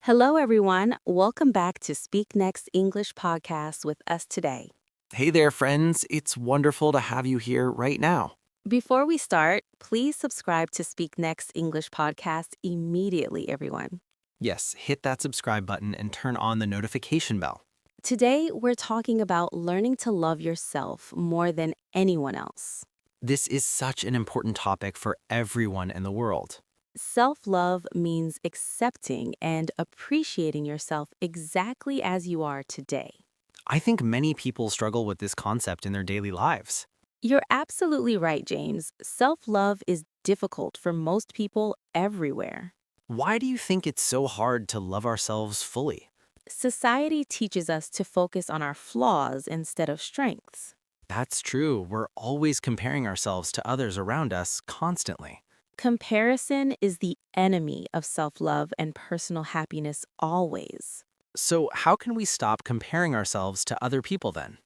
Hello, everyone. Welcome back to Speak Next English podcast with us today. Hey there, friends. It's wonderful to have you here right now. Before we start, please subscribe to Speak Next English podcast immediately, everyone. Yes, hit that subscribe button and turn on the notification bell. Today, we're talking about learning to love yourself more than anyone else. This is such an important topic for everyone in the world. Self love means accepting and appreciating yourself exactly as you are today. I think many people struggle with this concept in their daily lives. You're absolutely right, James. Self love is difficult for most people everywhere. Why do you think it's so hard to love ourselves fully? Society teaches us to focus on our flaws instead of strengths. That's true. We're always comparing ourselves to others around us constantly. Comparison is the enemy of self love and personal happiness always. So, how can we stop comparing ourselves to other people then?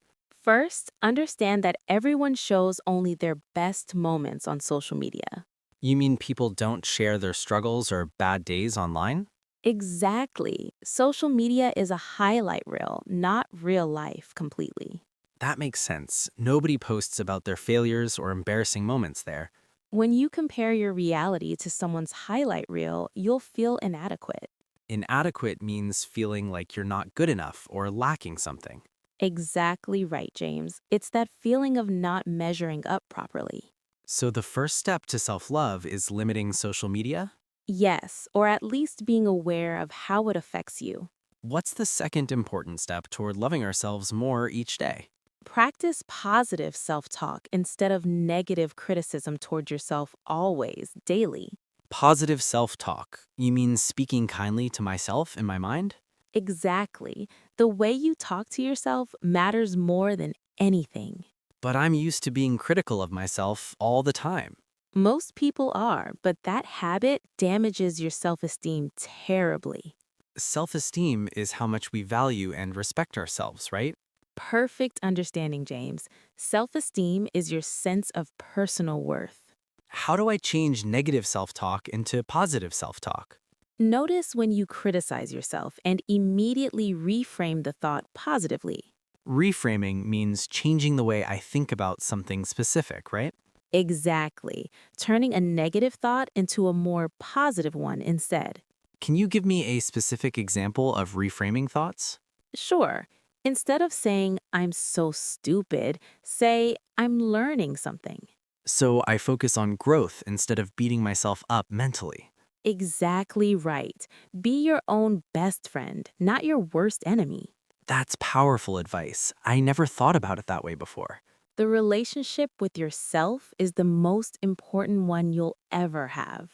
First, understand that everyone shows only their best moments on social media. You mean people don't share their struggles or bad days online? Exactly. Social media is a highlight reel, not real life completely. That makes sense. Nobody posts about their failures or embarrassing moments there. When you compare your reality to someone's highlight reel, you'll feel inadequate. Inadequate means feeling like you're not good enough or lacking something. Exactly right, James. It's that feeling of not measuring up properly. So the first step to self-love is limiting social media? Yes, or at least being aware of how it affects you. What's the second important step toward loving ourselves more each day? Practice positive self talk instead of negative criticism toward yourself always, daily. Positive self-talk. You mean speaking kindly to myself in my mind? Exactly. The way you talk to yourself matters more than anything. But I'm used to being critical of myself all the time. Most people are, but that habit damages your self esteem terribly. Self-esteem is how much we value and respect ourselves, right? Perfect understanding, James. Self esteem is your sense of personal worth. How do I change negative self-talk into positive self-talk? Notice when you criticize yourself and immediately reframe the thought positively. Reframing means changing the way I think about something specific, right? Exactly. Turning a negative thought into a more positive one instead. Can you give me a specific example of reframing thoughts? Sure. Instead of saying, I'm so stupid, say, I'm learning something. So I focus on growth instead of beating myself up mentally. Exactly right. Be your own best friend, not your worst enemy. That's powerful advice. I never thought about it that way before. The relationship with yourself is the most important one you'll ever have.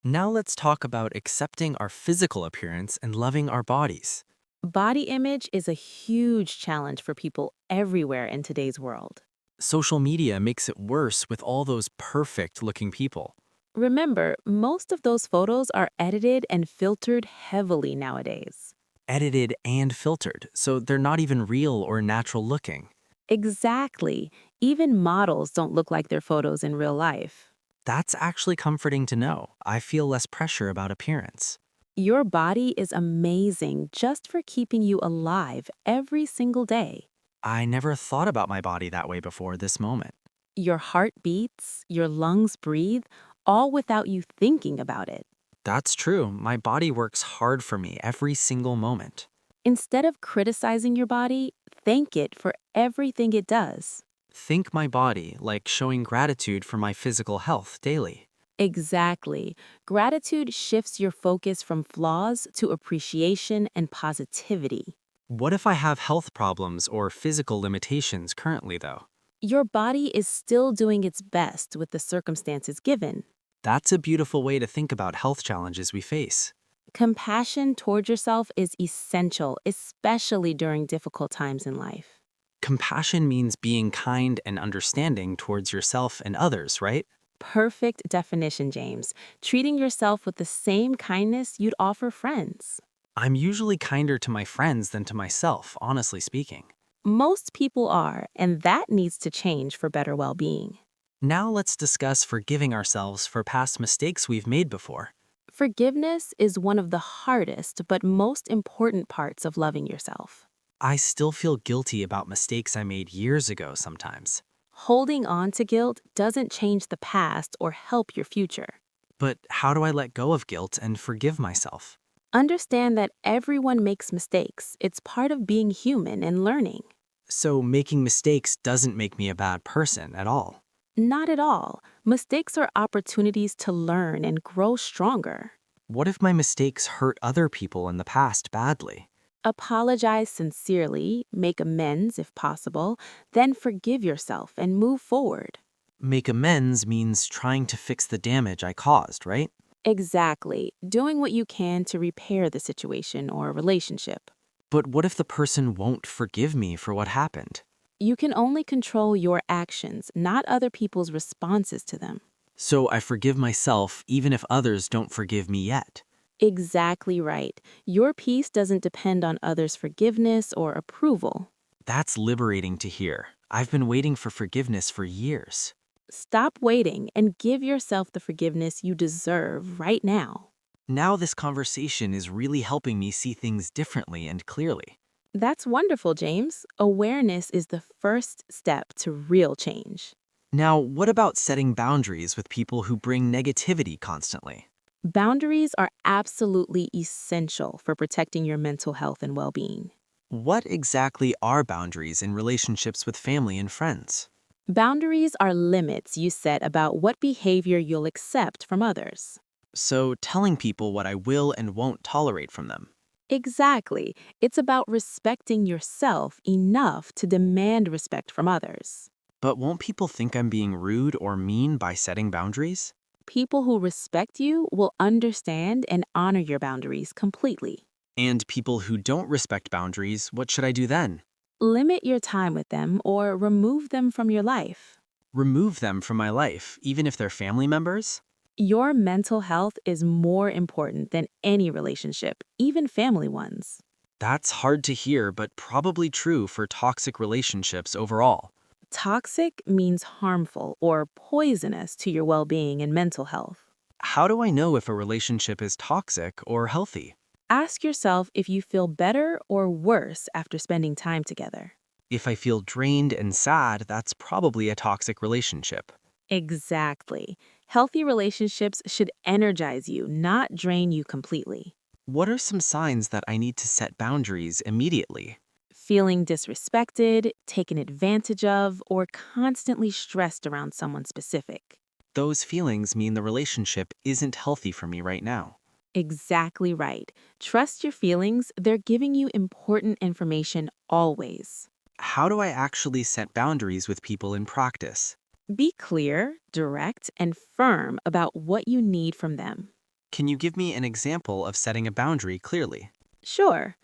Now let's talk about accepting our physical appearance and loving our bodies. Body image is a huge challenge for people everywhere in today's world. Social media makes it worse with all those perfect looking people. Remember, most of those photos are edited and filtered heavily nowadays. Edited and filtered, so they're not even real or natural looking. Exactly. Even models don't look like their photos in real life. That's actually comforting to know. I feel less pressure about appearance. Your body is amazing just for keeping you alive every single day. I never thought about my body that way before this moment. Your heart beats, your lungs breathe, all without you thinking about it. That's true. My body works hard for me every single moment. Instead of criticizing your body, thank it for everything it does. Think my body like showing gratitude for my physical health daily. Exactly. Gratitude shifts your focus from flaws to appreciation and positivity. What if I have health problems or physical limitations currently, though? Your body is still doing its best with the circumstances given. That's a beautiful way to think about health challenges we face. Compassion toward yourself is essential, especially during difficult times in life. Compassion means being kind and understanding towards yourself and others, right? Perfect definition, James. Treating yourself with the same kindness you'd offer friends. I'm usually kinder to my friends than to myself, honestly speaking. Most people are, and that needs to change for better well being. Now let's discuss forgiving ourselves for past mistakes we've made before. Forgiveness is one of the hardest but most important parts of loving yourself. I still feel guilty about mistakes I made years ago sometimes. Holding on to guilt doesn't change the past or help your future. But how do I let go of guilt and forgive myself? Understand that everyone makes mistakes. It's part of being human and learning. So making mistakes doesn't make me a bad person at all. Not at all. Mistakes are opportunities to learn and grow stronger. What if my mistakes hurt other people in the past badly? Apologize sincerely, make amends if possible, then forgive yourself and move forward. Make amends means trying to fix the damage I caused, right? Exactly. Doing what you can to repair the situation or relationship. But what if the person won't forgive me for what happened? You can only control your actions, not other people's responses to them. So I forgive myself even if others don't forgive me yet. Exactly right. Your peace doesn't depend on others' forgiveness or approval. That's liberating to hear. I've been waiting for forgiveness for years. Stop waiting and give yourself the forgiveness you deserve right now. Now this conversation is really helping me see things differently and clearly. That's wonderful, James. Awareness is the first step to real change. Now, what about setting boundaries with people who bring negativity constantly? Boundaries are absolutely essential for protecting your mental health and well-being. What exactly are boundaries in relationships with family and friends? Boundaries are limits you set about what behavior you'll accept from others. So, telling people what I will and won't tolerate from them. Exactly. It's about respecting yourself enough to demand respect from others. But won't people think I'm being rude or mean by setting boundaries? People who respect you will understand and honor your boundaries completely. And people who don't respect boundaries, what should I do then? Limit your time with them or remove them from your life. Remove them from my life, even if they're family members? Your mental health is more important than any relationship, even family ones. That's hard to hear, but probably true for toxic relationships overall. Toxic means harmful or poisonous to your well-being and mental health. How do I know if a relationship is toxic or healthy? Ask yourself if you feel better or worse after spending time together. If I feel drained and sad, that's probably a toxic relationship. Exactly. Healthy relationships should energize you, not drain you completely. What are some signs that I need to set boundaries immediately? Feeling disrespected, taken advantage of, or constantly stressed around someone specific. Those feelings mean the relationship isn't healthy for me right now. Exactly right. Trust your feelings, they're giving you important information always. How do I actually set boundaries with people in practice? Be clear, direct, and firm about what you need from them. Can you give me an example of setting a boundary clearly? Sure,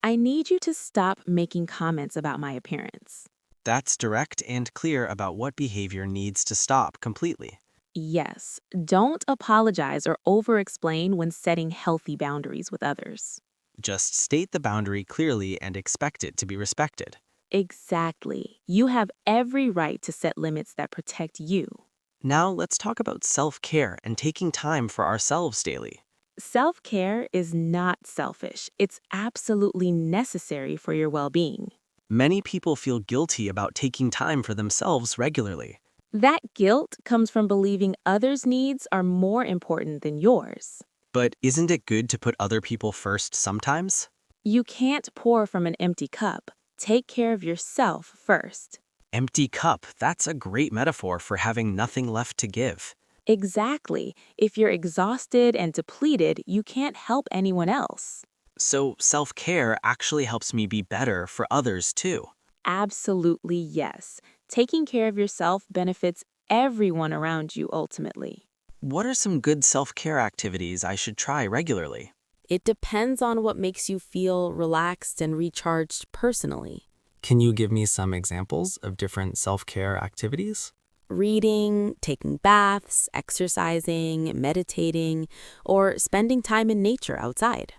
I need you to stop making comments about my appearance. That's direct and clear about what behavior needs to stop completely. Yes, don't apologize or over-explain when setting healthy boundaries with others. Just state the boundary clearly and expect it to be respected. Exactly. You have every right to set limits that protect you. Now let's talk about self-care and taking time for ourselves daily. Self-care is not selfish. It's absolutely necessary for your well-being. Many people feel guilty about taking time for themselves regularly. That guilt comes from believing others' needs are more important than yours. But isn't it good to put other people first sometimes? You can't pour from an empty cup. Take care of yourself first. Empty cup, that's a great metaphor for having nothing left to give. Exactly. If you're exhausted and depleted, you can't help anyone else. So self-care actually helps me be better for others too. Absolutely yes. Taking care of yourself benefits everyone around you ultimately. What are some good self-care activities I should try regularly? It depends on what makes you feel relaxed and recharged personally. Can you give me some examples of different self-care activities? Reading, taking baths, exercising, meditating, or spending time in nature outside.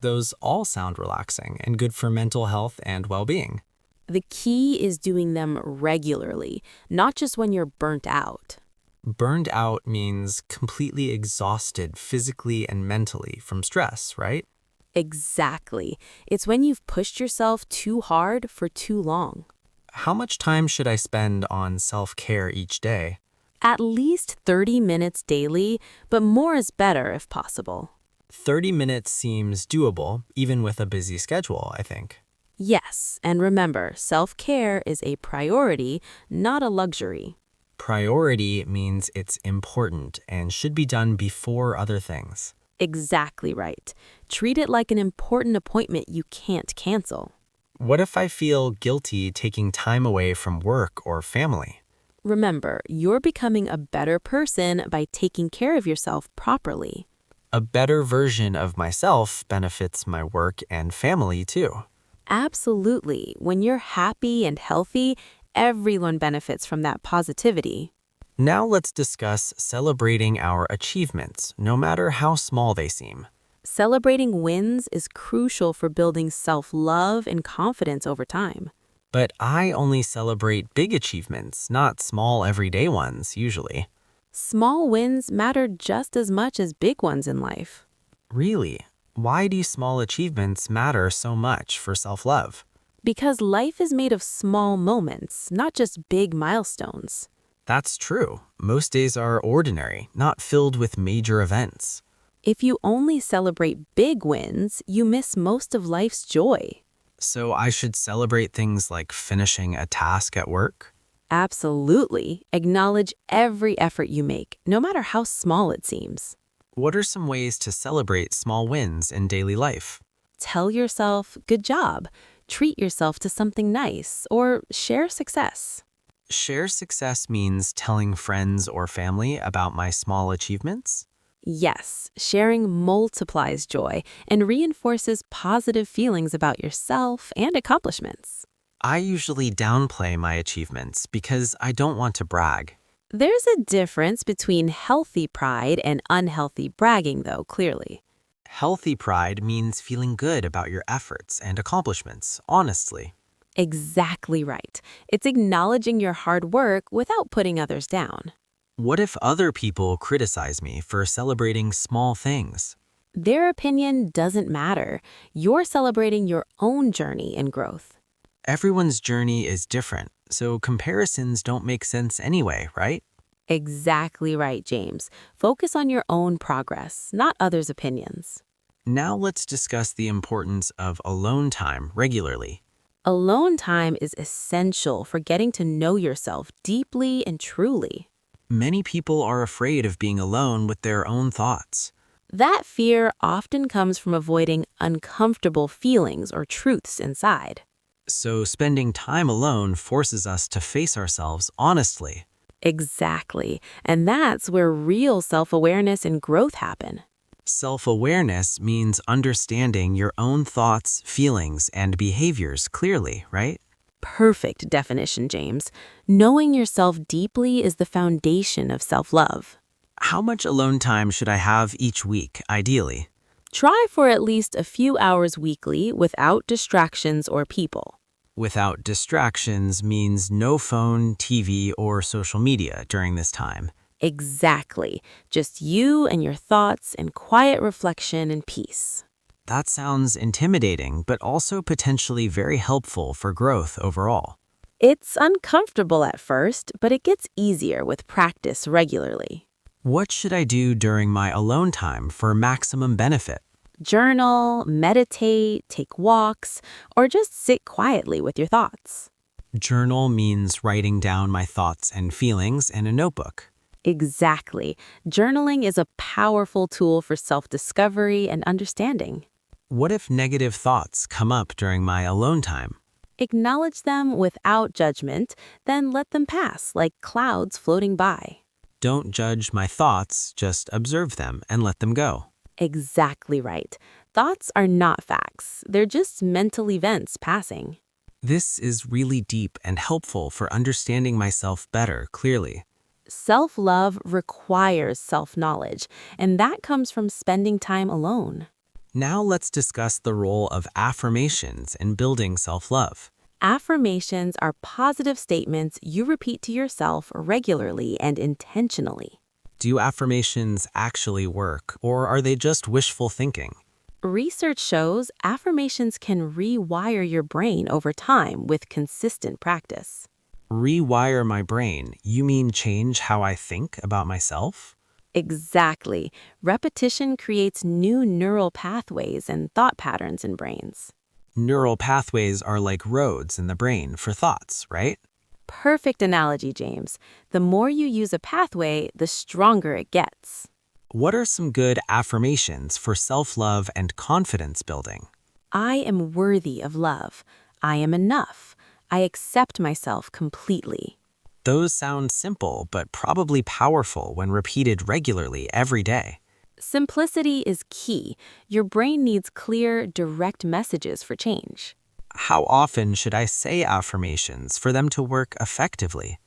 Those all sound relaxing and good for mental health and well-being. The key is doing them regularly, not just when you're burnt out. Burned out means completely exhausted physically and mentally from stress, right? Exactly. It's when you've pushed yourself too hard for too long. How much time should I spend on self-care each day? At least 30 minutes daily, but more is better if possible. 30 minutes seems doable, even with a busy schedule, I think. Yes, and remember, self-care is a priority, not a luxury. Priority means it's important and should be done before other things. Exactly right. Treat it like an important appointment you can't cancel. What if I feel guilty taking time away from work or family? Remember, you're becoming a better person by taking care of yourself properly. A better version of myself benefits my work and family too. Absolutely. When you're happy and healthy, everyone benefits from that positivity. Now let's discuss celebrating our achievements, no matter how small they seem. Celebrating wins is crucial for building self-love and confidence over time. But I only celebrate big achievements, not small everyday ones, usually. Small wins matter just as much as big ones in life. Really? Why do small achievements matter so much for self-love? Because life is made of small moments, not just big milestones. That's true. Most days are ordinary, not filled with major events. If you only celebrate big wins, you miss most of life's joy. So I should celebrate things like finishing a task at work? Absolutely. Acknowledge every effort you make, no matter how small it seems. What are some ways to celebrate small wins in daily life? Tell yourself, good job. Treat yourself to something nice, or share success. Share success means telling friends or family about my small achievements? Yes, sharing multiplies joy and reinforces positive feelings about yourself and accomplishments. I usually downplay my achievements because I don't want to brag. There's a difference between healthy pride and unhealthy bragging, though, clearly. Healthy pride means feeling good about your efforts and accomplishments, honestly. Exactly right. It's acknowledging your hard work without putting others down. What if other people criticize me for celebrating small things? Their opinion doesn't matter. You're celebrating your own journey and growth. Everyone's journey is different, so comparisons don't make sense anyway, right? Exactly right, James. Focus on your own progress, not others' opinions. Now let's discuss the importance of alone time regularly. Alone time is essential for getting to know yourself deeply and truly. Many people are afraid of being alone with their own thoughts. That fear often comes from avoiding uncomfortable feelings or truths inside. So spending time alone forces us to face ourselves honestly. Exactly. And that's where real self-awareness and growth happen. Self-awareness means understanding your own thoughts, feelings, and behaviors clearly, right? Perfect definition, James. Knowing yourself deeply is the foundation of self-love. How much alone time should I have each week, ideally? Try for at least a few hours weekly without distractions or people. Without distractions means no phone, TV, or social media during this time. Exactly. Just you and your thoughts and quiet reflection and peace. That sounds intimidating, but also potentially very helpful for growth overall. It's uncomfortable at first, but it gets easier with practice regularly. What should I do during my alone time for maximum benefit? Journal, meditate, take walks, or just sit quietly with your thoughts. Journal means writing down my thoughts and feelings in a notebook. Exactly. Journaling is a powerful tool for self-discovery and understanding. What if negative thoughts come up during my alone time? Acknowledge them without judgment, then let them pass like clouds floating by. Don't judge my thoughts, just observe them and let them go. Exactly right. Thoughts are not facts. They're just mental events passing. This is really deep and helpful for understanding myself better clearly. Self-love requires self-knowledge, and that comes from spending time alone. Now let's discuss the role of affirmations in building self-love. Affirmations are positive statements you repeat to yourself regularly and intentionally. Do affirmations actually work, or are they just wishful thinking? Research shows affirmations can rewire your brain over time with consistent practice. Rewire my brain, you mean change how I think about myself? Exactly. Repetition creates new neural pathways and thought patterns in brains. Neural pathways are like roads in the brain for thoughts, right? Perfect analogy, James. The more you use a pathway, the stronger it gets. What are some good affirmations for self-love and confidence building? I am worthy of love. I am enough. I accept myself completely. Those sound simple, but probably powerful when repeated regularly every day. Simplicity is key. Your brain needs clear, direct messages for change. How often should I say affirmations for them to work effectively?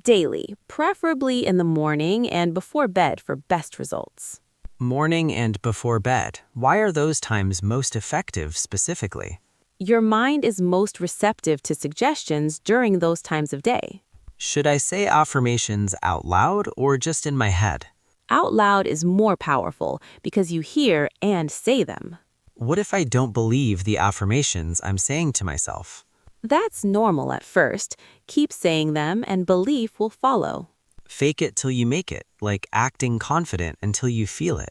Daily, preferably in the morning and before bed for best results. Morning and before bed. Why are those times most effective specifically? Your mind is most receptive to suggestions during those times of day. Should I say affirmations out loud or just in my head? Out loud is more powerful because you hear and say them. What if I don't believe the affirmations I'm saying to myself? That's normal at first. Keep saying them and belief will follow. Fake it till you make it, like acting confident until you feel it.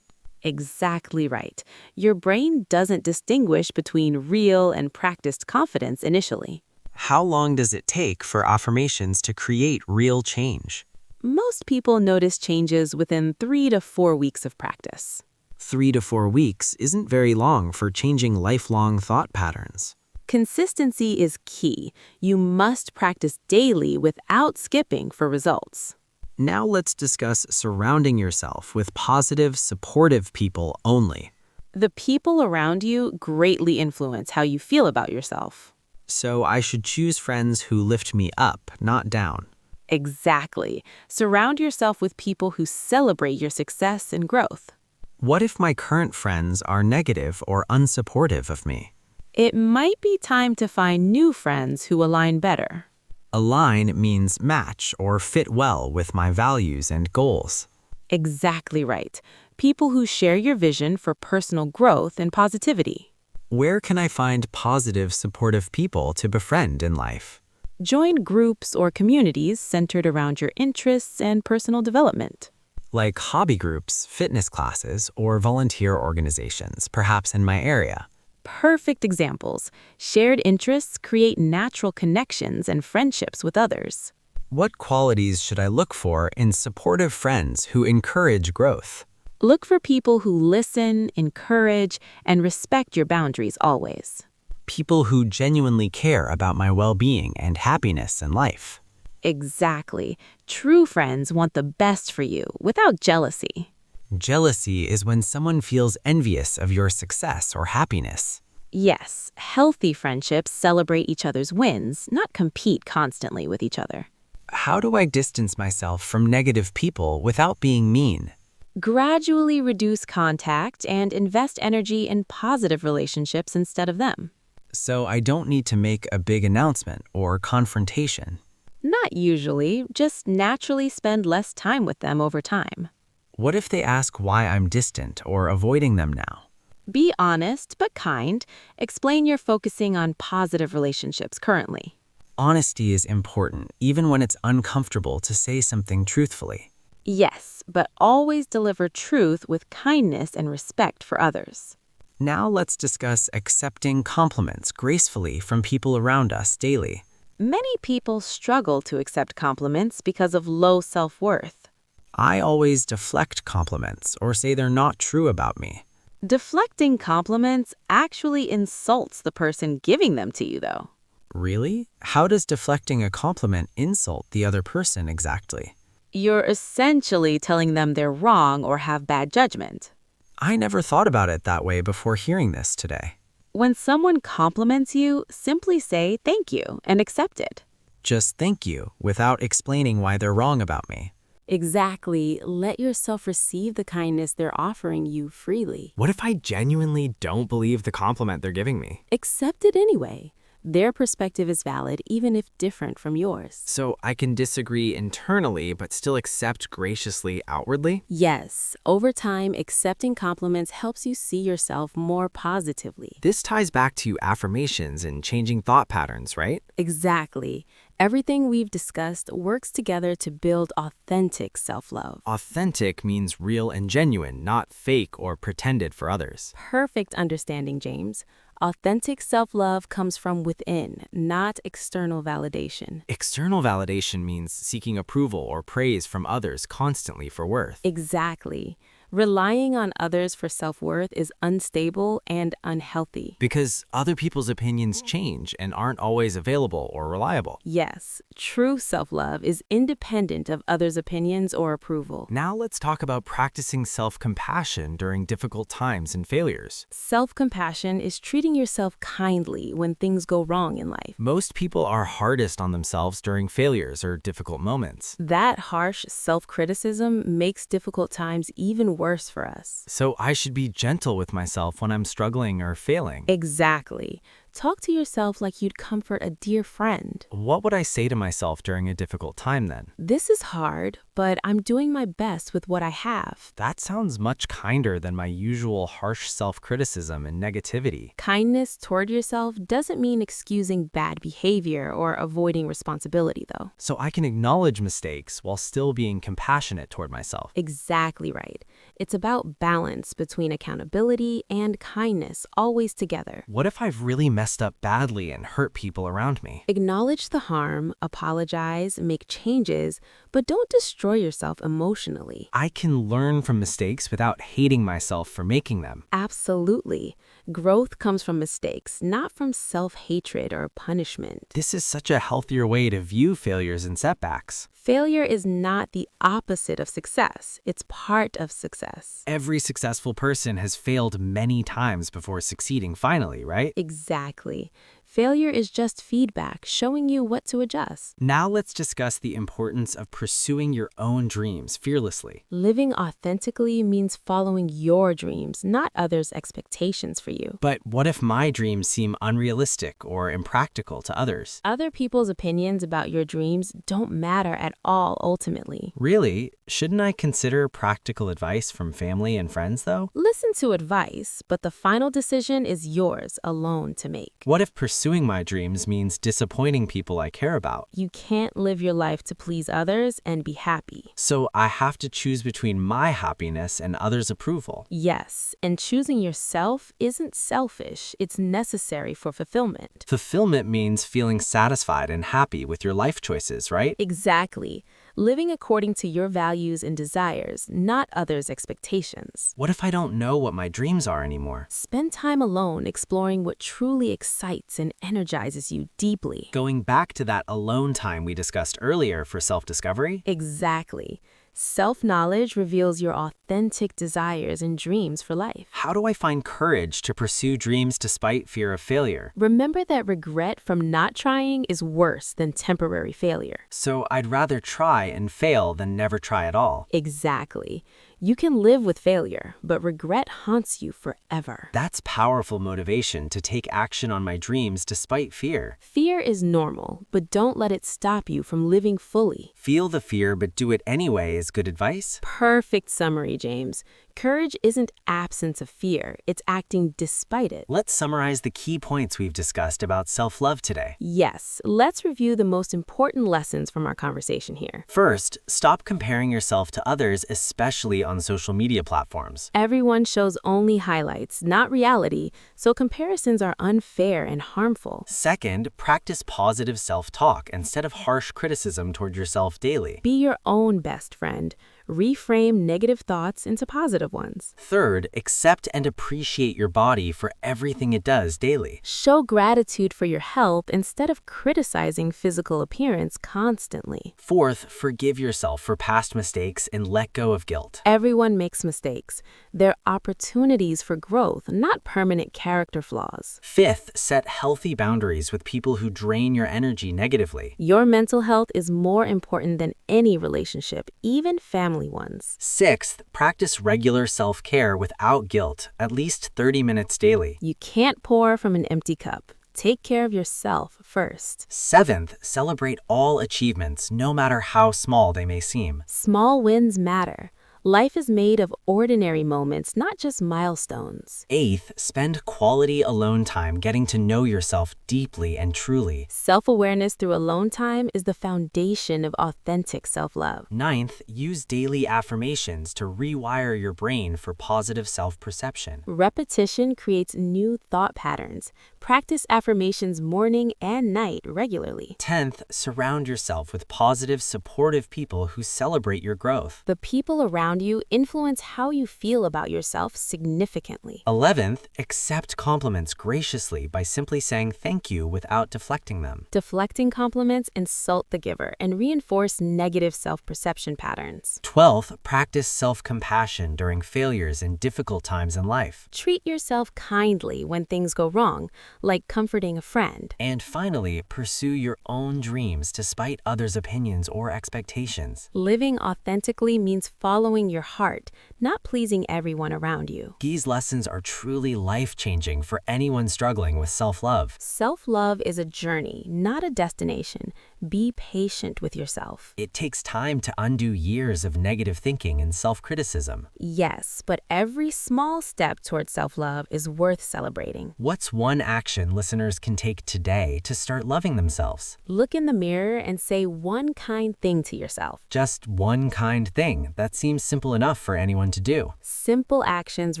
Exactly right. Your brain doesn't distinguish between real and practiced confidence initially. How long does it take for affirmations to create real change? Most people notice changes within 3 to 4 weeks of practice. 3 to 4 weeks isn't very long for changing lifelong thought patterns. Consistency is key. You must practice daily without skipping for results. Now let's discuss surrounding yourself with positive, supportive people only. The people around you greatly influence how you feel about yourself. So I should choose friends who lift me up, not down. Exactly. Surround yourself with people who celebrate your success and growth. What if my current friends are negative or unsupportive of me? It might be time to find new friends who align better. Align means match or fit well with my values and goals. Exactly right. People who share your vision for personal growth and positivity. Where can I find positive, supportive people to befriend in life? Join groups or communities centered around your interests and personal development. Like hobby groups, fitness classes, or volunteer organizations, perhaps in my area. Perfect examples. Shared interests create natural connections and friendships with others. What qualities should I look for in supportive friends who encourage growth? Look for people who listen, encourage, and respect your boundaries always. People who genuinely care about my well-being and happiness in life. Exactly. True friends want the best for you without jealousy. Jealousy is when someone feels envious of your success or happiness. Yes, healthy friendships celebrate each other's wins, not compete constantly with each other. How do I distance myself from negative people without being mean? Gradually reduce contact and invest energy in positive relationships instead of them. So I don't need to make a big announcement or confrontation. Not usually, just naturally spend less time with them over time. What if they ask why I'm distant or avoiding them now? Be honest but kind. Explain you're focusing on positive relationships currently. Honesty is important, even when it's uncomfortable to say something truthfully. Yes, but always deliver truth with kindness and respect for others. Now let's discuss accepting compliments gracefully from people around us daily. Many people struggle to accept compliments because of low self-worth. I always deflect compliments or say they're not true about me. Deflecting compliments actually insults the person giving them to you, though. Really? How does deflecting a compliment insult the other person exactly? You're essentially telling them they're wrong or have bad judgment. I never thought about it that way before hearing this today. When someone compliments you, simply say thank you and accept it. Just thank you without explaining why they're wrong about me. Exactly. Let yourself receive the kindness they're offering you freely. What if I genuinely don't believe the compliment they're giving me? Accept it anyway. Their perspective is valid even if different from yours. So I can disagree internally but still accept graciously outwardly? Yes, over time, accepting compliments helps you see yourself more positively. This ties back to affirmations and changing thought patterns, right? Exactly. Everything we've discussed works together to build authentic self-love. Authentic means real and genuine, not fake or pretended for others. Perfect understanding, James. Authentic self-love comes from within, not external validation. External validation means seeking approval or praise from others constantly for worth. Exactly. Relying on others for self-worth is unstable and unhealthy. Because other people's opinions change and aren't always available or reliable. Yes, true self-love is independent of others' opinions or approval. Now let's talk about practicing self-compassion during difficult times and failures. Self-compassion is treating yourself kindly when things go wrong in life. Most people are hardest on themselves during failures or difficult moments. That harsh self-criticism makes difficult times even worse for us. So I should be gentle with myself when I'm struggling or failing. Exactly. Talk to yourself like you'd comfort a dear friend. What would I say to myself during a difficult time then? This is hard, but I'm doing my best with what I have. That sounds much kinder than my usual harsh self-criticism and negativity. Kindness toward yourself doesn't mean excusing bad behavior or avoiding responsibility, though. So I can acknowledge mistakes while still being compassionate toward myself. Exactly right. It's about balance between accountability and kindness, always together. What if I've really messed up badly and hurt people around me? Acknowledge the harm, apologize, make changes, but don't destroy yourself emotionally. I can learn from mistakes without hating myself for making them. Absolutely. Growth comes from mistakes, not from self-hatred or punishment. This is such a healthier way to view failures and setbacks. Failure is not the opposite of success. It's part of success. Every successful person has failed many times before succeeding finally, right? Exactly. Failure is just feedback showing you what to adjust. Now let's discuss the importance of pursuing your own dreams fearlessly. Living authentically means following your dreams, not others' expectations for you. But what if my dreams seem unrealistic or impractical to others? Other people's opinions about your dreams don't matter at all ultimately. Really? Shouldn't I consider practical advice from family and friends though? Listen to advice, but the final decision is yours alone to make. What if pursuing my dreams means disappointing people I care about? You can't live your life to please others and be happy. So I have to choose between my happiness and others' approval. Yes, and choosing yourself isn't selfish, it's necessary for fulfillment. Fulfillment means feeling satisfied and happy with your life choices, right? Exactly. Living according to your values and desires, not others' expectations. What if I don't know what my dreams are anymore? Spend time alone exploring what truly excites and energizes you deeply. Going back to that alone time we discussed earlier for self-discovery? Exactly. Self-knowledge reveals your authentic desires and dreams for life. How do I find courage to pursue dreams despite fear of failure? Remember that regret from not trying is worse than temporary failure. So I'd rather try and fail than never try at all. Exactly. You can live with failure, but regret haunts you forever. That's powerful motivation to take action on my dreams despite fear. Fear is normal, but don't let it stop you from living fully. Feel the fear but do it anyway is good advice? Perfect summary, James. Courage isn't absence of fear, it's acting despite it. Let's summarize the key points we've discussed about self-love today. Yes, let's review the most important lessons from our conversation here. First, stop comparing yourself to others, especially on social media platforms. Everyone shows only highlights, not reality, so comparisons are unfair and harmful. Second, practice positive self-talk instead of harsh criticism toward yourself daily. Be your own best friend. Reframe negative thoughts into positive ones. Third, accept and appreciate your body for everything it does daily. Show gratitude for your health instead of criticizing physical appearance constantly. Fourth, forgive yourself for past mistakes and let go of guilt. Everyone makes mistakes. They're opportunities for growth, not permanent character flaws. Fifth, set healthy boundaries with people who drain your energy negatively. Your mental health is more important than any relationship, even family ones. Sixth, practice regular self-care without guilt, at least 30 minutes daily. You can't pour from an empty cup. Take care of yourself first. 7th, celebrate all achievements, no matter how small they may seem. Small wins matter. Life is made of ordinary moments, not just milestones. 8th, spend quality alone time getting to know yourself deeply and truly. Self-awareness through alone time is the foundation of authentic self-love. 9th, use daily affirmations to rewire your brain for positive self-perception. Repetition creates new thought patterns. Practice affirmations morning and night regularly. 10th, surround yourself with positive, supportive people who celebrate your growth. The people around you influence how you feel about yourself significantly. 11th, accept compliments graciously by simply saying thank you without deflecting them. Deflecting compliments insult the giver and reinforce negative self-perception patterns. 12th, practice self-compassion during failures and difficult times in life. Treat yourself kindly when things go wrong, like comforting a friend. And finally, pursue your own dreams despite others' opinions or expectations. Living authentically means following your heart, not pleasing everyone around you. These lessons are truly life-changing for anyone struggling with self-love. Self-love is a journey, not a destination. Be patient with yourself. It takes time to undo years of negative thinking and self-criticism. Yes, but every small step towards self-love is worth celebrating. What's one action listeners can take today to start loving themselves? Look in the mirror and say one kind thing to yourself. Just one kind thing. That seems simple enough for anyone to do. Simple actions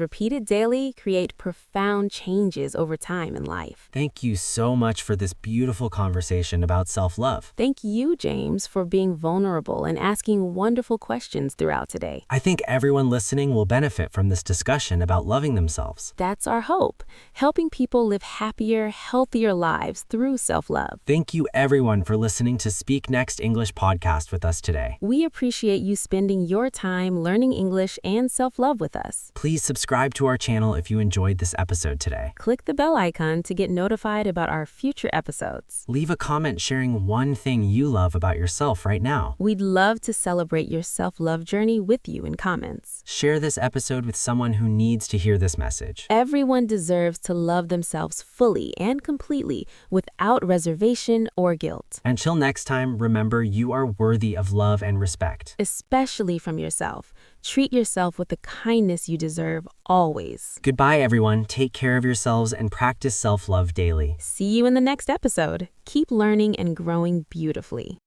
repeated daily create profound changes over time in life. Thank you so much for this beautiful conversation about self-love. Thank you, James, for being vulnerable and asking wonderful questions throughout today. I think everyone listening will benefit from this discussion about loving themselves. That's our hope, helping people live happier, healthier lives through self-love. Thank you everyone for listening to Speak Next English podcast with us today. We appreciate you spending your time learning English and self-love with us. Please subscribe to our channel if you enjoyed this episode today. Click the bell icon to get notified about our future episodes. Leave a comment sharing one thing you love about yourself right now. We'd love to celebrate your self-love journey with you in comments. Share this episode with someone who needs to hear this message. Everyone deserves to love themselves fully and completely without reservation or guilt. Until next time, remember you are worthy of love and respect. Especially from yourself. Treat yourself with the kindness you deserve always. Goodbye, everyone. Take care of yourselves and practice self-love daily. See you in the next episode. Keep learning and growing beautifully.